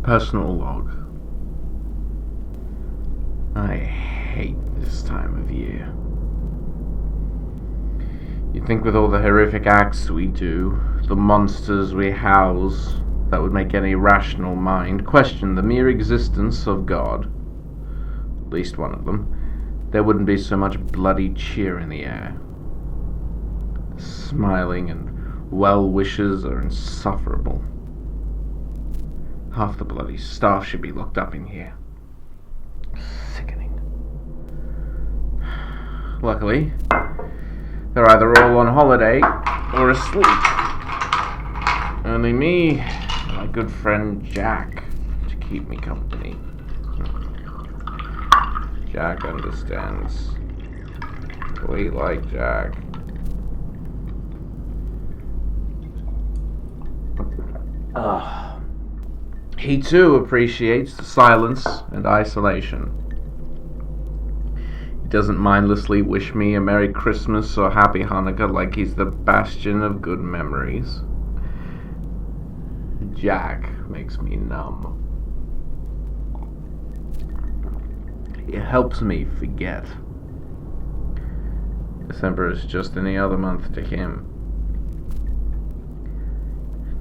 Personal log. I hate this time of year. You'd think with all the horrific acts we do, the monsters we house, that would make any rational mind question the mere existence of God, at least one of them, there wouldn't be so much bloody cheer in the air. Smiling and well-wishers are insufferable. Half the bloody staff should be locked up in here. Sickening. Luckily, they're either all on holiday or asleep. Only me and my good friend Jack to keep me company. Jack understands. We like Jack. He too appreciates the silence and isolation. He doesn't mindlessly wish me a Merry Christmas or Happy Hanukkah like he's the bastion of good memories. Jack makes me numb. He helps me forget. December is just any other month to him.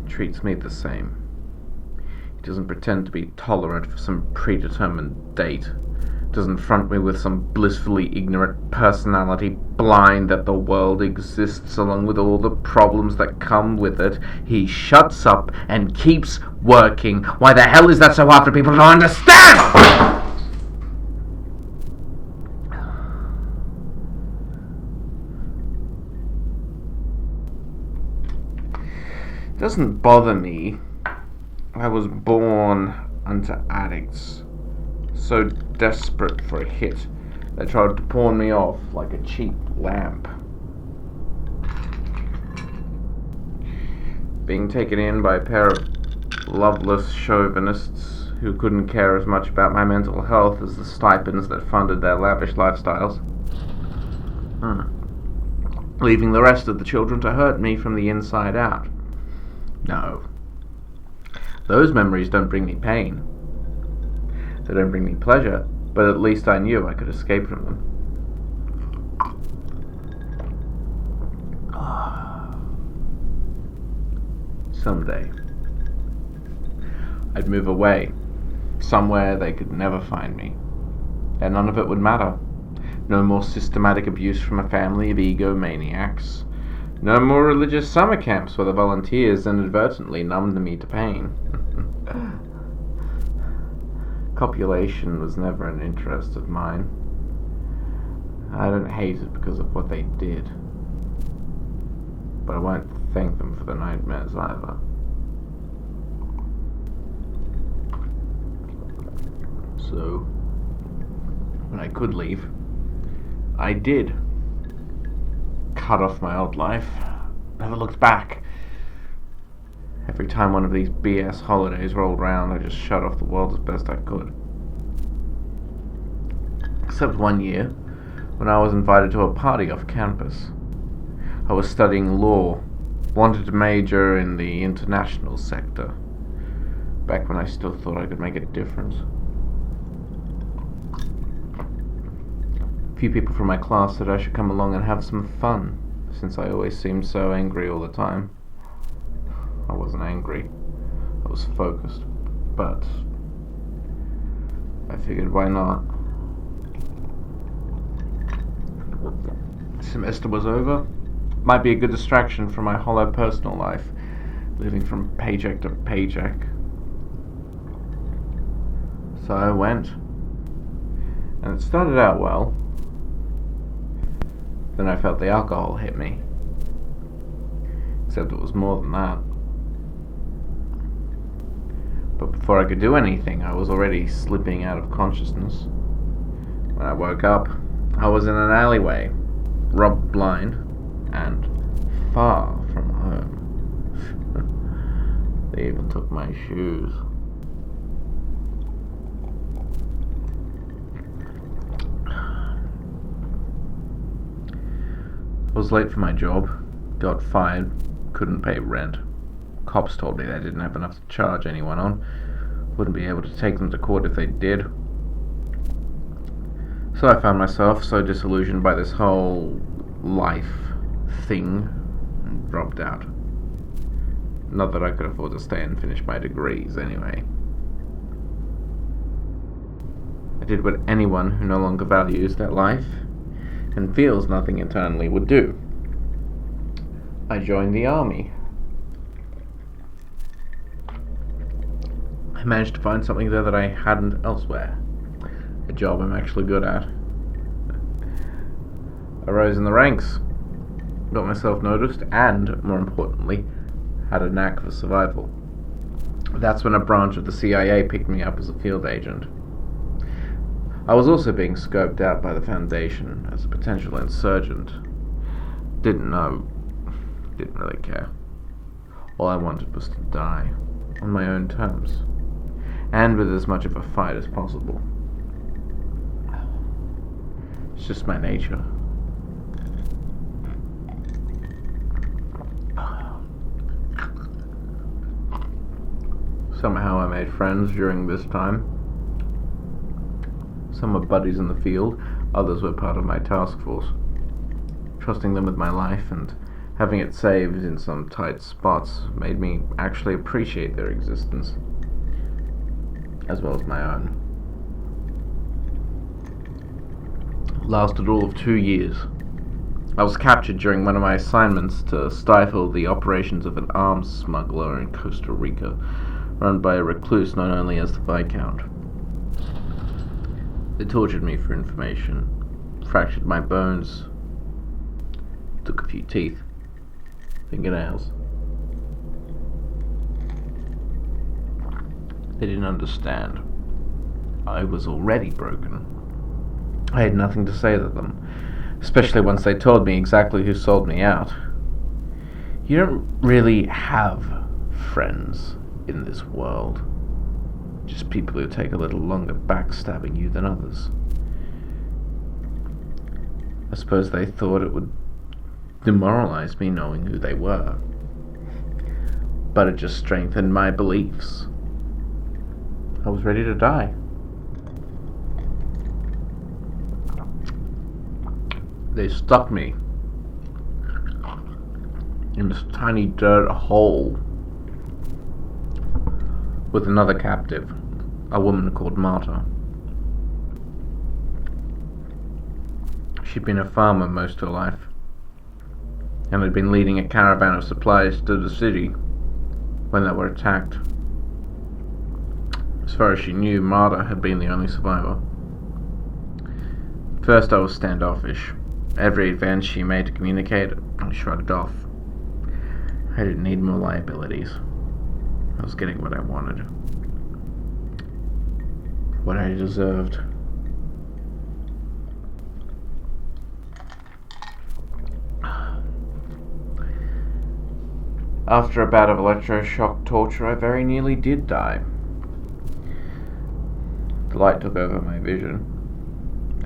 Treats me the same. He doesn't pretend to be tolerant for some predetermined date. Doesn't front me with some blissfully ignorant personality, blind that the world exists along with all the problems that come with it. He shuts up and keeps working. Why the hell is that so hard for people to understand? It doesn't bother me. I was born unto addicts, so desperate for a hit, they tried to pawn me off like a cheap lamp. Being taken in by a pair of loveless chauvinists who couldn't care as much about my mental health as the stipends that funded their lavish lifestyles. Leaving the rest of the children to hurt me from the inside out. No. Those memories don't bring me pain. They don't bring me pleasure, but at least I knew I could escape from them. Someday, I'd move away, somewhere they could never find me, and none of it would matter. No more systematic abuse from a family of egomaniacs. No more religious summer camps where the volunteers inadvertently numbed me to pain. Copulation was never an interest of mine. I don't hate it because of what they did, but I won't thank them for the nightmares either. So, when I could leave, I did. Cut off my old life, never looked back. Every time one of these BS holidays rolled round, I just shut off the world as best I could. Except one year, when I was invited to a party off campus. I was studying law, wanted to major in the international sector, back when I still thought I could make a difference. A few people from my class said I should come along and have some fun, since I always seemed so angry all the time. I wasn't angry, I was focused, but I figured why not? Semester was over. Might be a good distraction from my hollow personal life, living from paycheck to paycheck. So I went, and it started out well. Then I felt the alcohol hit me. Except it was more than that. But before I could do anything, I was already slipping out of consciousness. When I woke up, I was in an alleyway, robbed blind, and far from home. They even took my shoes. I was late for my job, got fired, couldn't pay rent. Cops told me they didn't have enough to charge anyone on. Wouldn't be able to take them to court if they did. So I found myself so disillusioned by this whole life thing and dropped out. Not that I could afford to stay and finish my degrees anyway. I did what anyone who no longer values their life and feels nothing internally would do. I joined the army. I managed to find something there that I hadn't elsewhere. A job I'm actually good at. I rose in the ranks, got myself noticed, and, more importantly, had a knack for survival. That's when a branch of the CIA picked me up as a field agent. I was also being scoped out by the Foundation as a potential insurgent. Didn't know. Didn't really care. All I wanted was to die, on my own terms, and with as much of a fight as possible. It's just my nature. Somehow I made friends during this time. Some were buddies in the field, others were part of my task force. Trusting them with my life and having it saved in some tight spots made me actually appreciate their existence, as well as my own. Lasted all of 2 years. I was captured during one of my assignments to stifle the operations of an arms smuggler in Costa Rica, run by a recluse known only as the Viscount. They tortured me for information, fractured my bones, took a few teeth, fingernails. They didn't understand. I was already broken. I had nothing to say to them, especially once they told me exactly who sold me out. You don't really have friends in this world. Just people who take a little longer backstabbing you than others. I suppose they thought it would demoralize me knowing who they were. But it just strengthened my beliefs. I was ready to die. They stuck me in this tiny dirt hole with another captive, a woman called Marta. She'd been a farmer most of her life, and had been leading a caravan of supplies to the city when they were attacked. As far as she knew, Marta had been the only survivor. First I was standoffish. Every advance she made to communicate, I shrugged off. I didn't need more liabilities. I was getting what I wanted. What I deserved. After a bout of electroshock torture, I very nearly did die. The light took over my vision,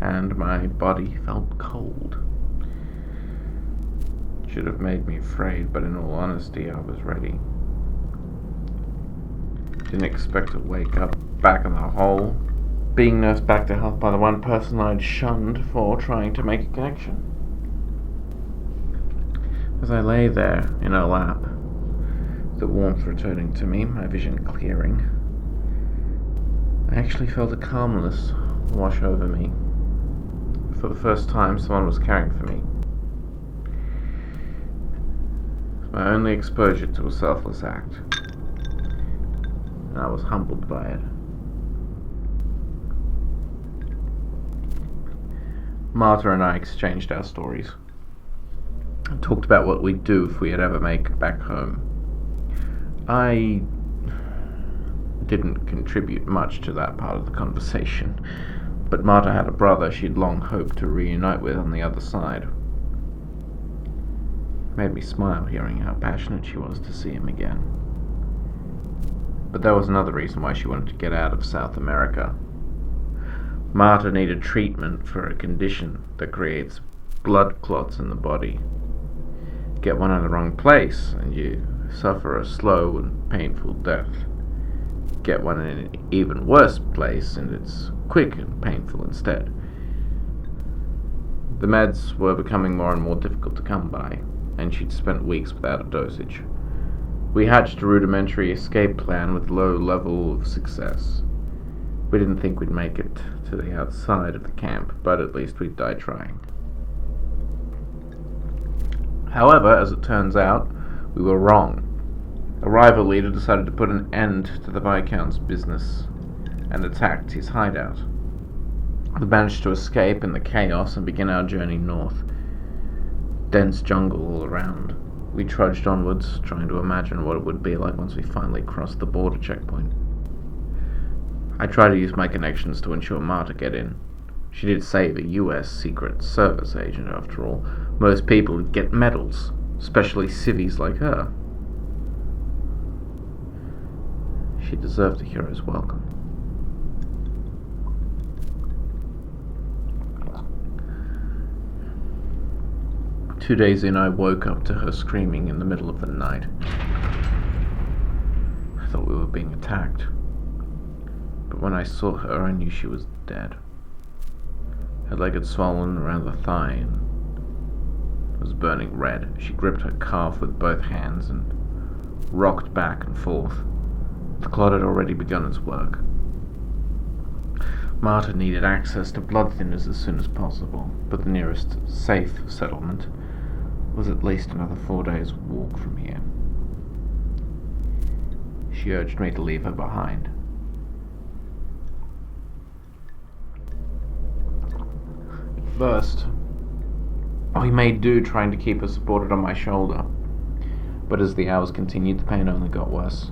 and my body felt cold. Should have made me afraid, but in all honesty, I was ready. Didn't expect to wake up back in the hole, being nursed back to health by the one person I'd shunned for trying to make a connection. As I lay there in her lap, the warmth returning to me, my vision clearing, I actually felt a calmness wash over me. For the first time, someone was caring for me. It was my only exposure to a selfless act, and I was humbled by it. Marta and I exchanged our stories, and talked about what we'd do if we had ever make it back home. I didn't contribute much to that part of the conversation, but Marta had a brother she'd long hoped to reunite with on the other side. It made me smile hearing how passionate she was to see him again. But there was another reason why she wanted to get out of South America. Marta needed treatment for a condition that creates blood clots in the body. Get one in the wrong place and you suffer a slow and painful death. get one in an even worse place, and it's quick and painful instead. The meds were becoming more and more difficult to come by, and she'd spent weeks without a dosage. We hatched a rudimentary escape plan with low level of success. We didn't think we'd make it to the outside of the camp, but at least we'd die trying. However, as it turns out, we were wrong. A rival leader decided to put an end to the Viscount's business and attacked his hideout. We managed to escape in the chaos and begin our journey north. Dense jungle all around. We trudged onwards, trying to imagine what it would be like once we finally crossed the border checkpoint. I tried to use my connections to ensure Marta get in. She did save a US Secret Service agent, after all. Most people would get medals, especially civvies like her. She deserved a hero's welcome. Two days in, I woke up to her screaming in the middle of the night. I thought we were being attacked. But when I saw her, I knew she was dead. Her leg had swollen around the thigh and was burning red. She gripped her calf with both hands and rocked back and forth. The clot had already begun its work. Marta needed access to blood thinners as soon as possible, but the nearest safe settlement was at least another 4 days' walk from here. She urged me to leave her behind. At first, we made do trying to keep her supported on my shoulder, but as the hours continued, the pain only got worse.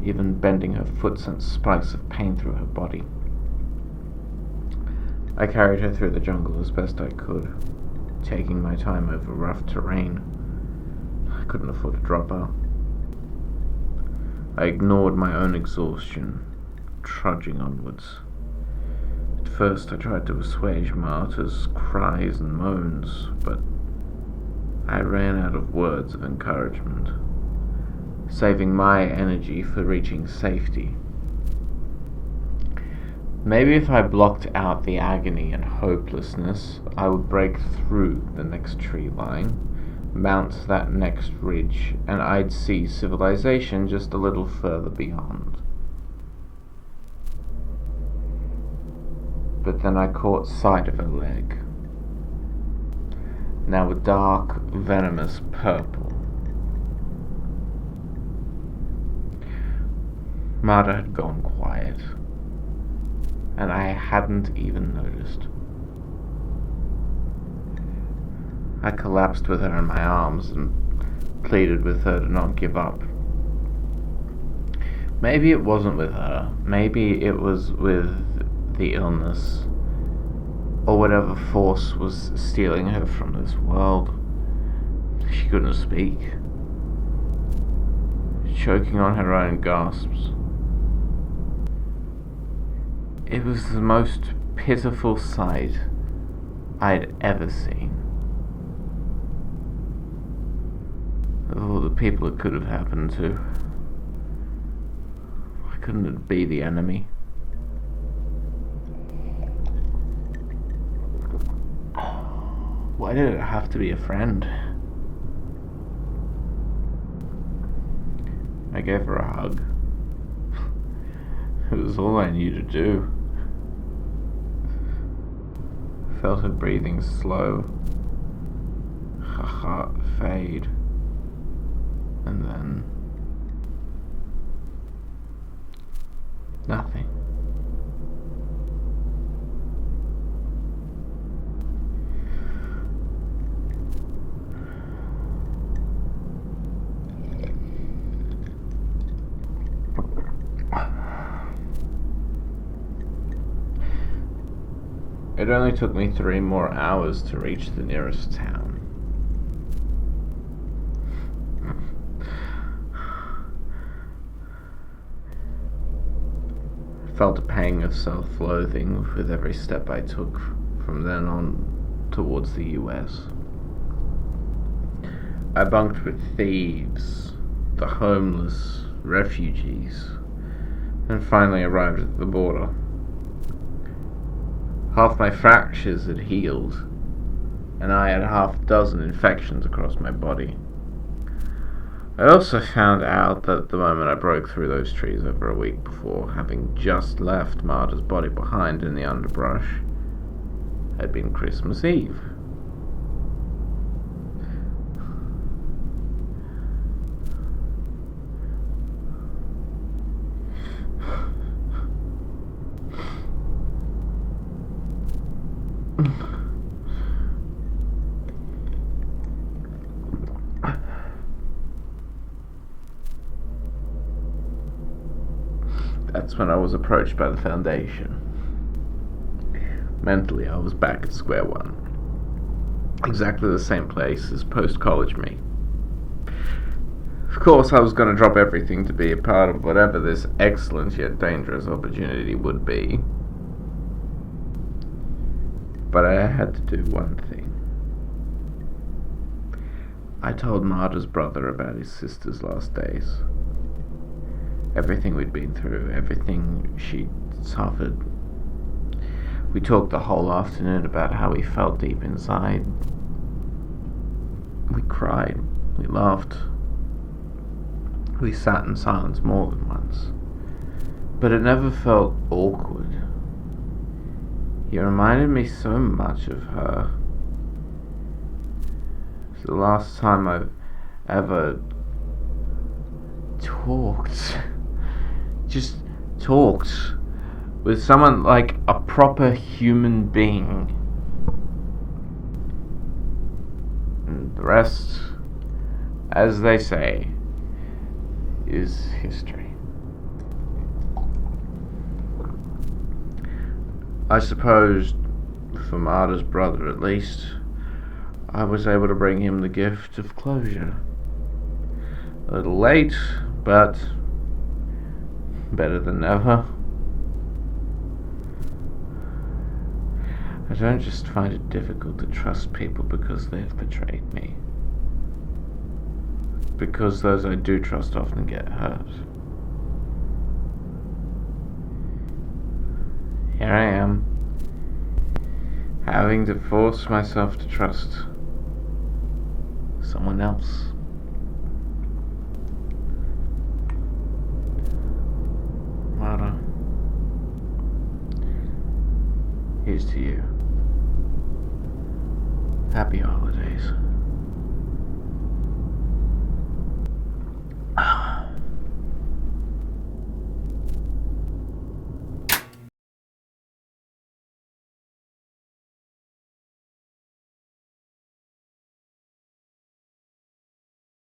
Even bending her foot sent spikes of pain through her body. I carried her through the jungle as best I could, taking my time over rough terrain. I couldn't afford to drop out. I ignored my own exhaustion, trudging onwards. At first I tried to assuage Marta's cries and moans, but I ran out of words of encouragement, saving my energy for reaching safety. Maybe if I blocked out the agony and hopelessness, I would break through the next tree line, mount that next ridge, and I'd see civilization just a little further beyond. But then I caught sight of her leg, now a dark, venomous purple. Marta had gone quiet, and I hadn't even noticed. I collapsed with her in my arms and pleaded with her to not give up. Maybe it wasn't with her. Maybe it was with the illness, or whatever force was stealing her from this world. She couldn't speak, choking on her own gasps. It was the most pitiful sight I'd ever seen. Of all the people it could have happened to, why couldn't it be the enemy? Why did it have to be a friend? I gave her a hug. It was all I knew to do. Felt her breathing slow, her heart fade, and then nothing. It only took me 3 more hours to reach the nearest town. I felt a pang of self-loathing with every step I took from then on towards the US. I bunked with thieves, the homeless, refugees. and finally arrived at the border. Half my fractures had healed, and I had half a dozen infections across my body. I also found out that the moment I broke through those trees over a week before, having just left Marta's body behind in the underbrush, had been Christmas Eve. That's when I was approached by the Foundation. Mentally, I was back at square one. Exactly the same place as post-college me. Of course, I was going to drop everything to be a part of whatever this excellent yet dangerous opportunity would be. But I had to do one thing. I told Marta's brother about his sister's last days. Everything we'd been through, everything she'd suffered. We talked the whole afternoon about how we felt deep inside. We cried, we laughed. We sat in silence more than once. But it never felt awkward. He reminded me so much of her. It's the last time I've ever just talked with someone like a proper human being. And the rest, as they say, is history. I suppose, for Marta's brother at least, I was able to bring him the gift of closure. A little late, but better than never. I don't just find it difficult to trust people because they've betrayed me. Because those I do trust often get hurt. Here I am, having to force myself to trust someone else. Marta, here's to you. Happy holidays.